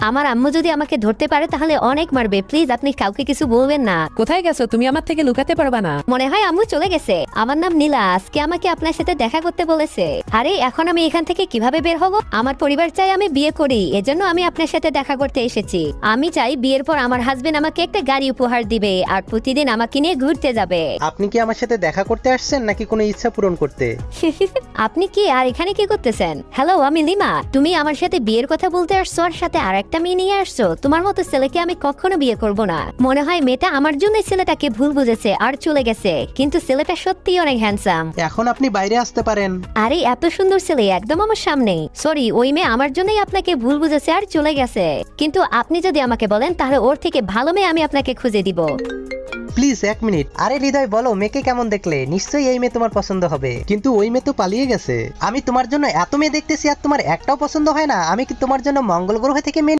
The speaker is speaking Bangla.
আমার আম্মু যদি আমাকে ধরতে পারে তাহলে অনেক মারবে। প্লিজ আপনি কাউকে কিছু বলবেন না। কোথায় গেছো তুমি? আমার থেকে লুকাতে পারবা না। মনে হয় আম্মু চলে গেছে। আমার নাম নীলা, আজকে আমাকে আপনার সাথে দেখা করতে বলেছে। আরে এখন আমি এখান থেকে কিভাবে বের হব? আমার পরিবার চাই আমি বিয়ে করি, এজন্য আমি আপনার সাথে দেখা করতে এসেছি। আমি চাই বিয়ের পর আমার হাজবেন্ড আমাকে একটা গাড়ি উপহার দিবে আর প্রতিদিন আমাকে নিয়ে ঘুরতে যাবে। আপনি কি আমার সাথে দেখা করতে আসছেন নাকি কোনো ইচ্ছা পূরণ করতে? আপনি কি আর এখানে কি করতেছেন? হ্যালো, আমি লিমা। তুমি আমার সাথে বিয়ের কথা বলতে আসছো আর সাথে আর একটা মেয়ে নিয়ে আসছো? তোমার মতো ছেলেকে আমি কখনো বিয়ে করব না। মনে হয় মেয়েটা আমার জন্য ছেলেটাকে ভুল বুঝেছে আর চলে গেছে, কিন্তু ছেলেটা সত্যি অনেক হ্যান্ডসাম। এখন আপনি বাইরে আসতে পারেন। আরে এত সুন্দর ছেলে একদম আমার সামনে। সরি, ওই মেয়ে আমার জন্যই আপনাকে ভুল বুঝেছে আর চলে গেছে, কিন্তু আপনি যদি আমাকে বলেন তাহলে ওর থেকে ভালো মেয়ে আমি আপনাকে খুঁজে দিব। Please 1 minute. আরে হৃদয় বলো, মেয়েকে কেমন দেখলে? নিশ্চয়ই এই মেয়ে তোমার পছন্দ হবে। কিন্তু ওই মেয়ে তো পালিয়ে গেছে। আমি তোমার জন্য এত মেয়ে দেখতেছি আর তোমার একটাও পছন্দ হয় না? আমি কি তোমার জন্য মঙ্গল গ্রহ থেকে মেয়ে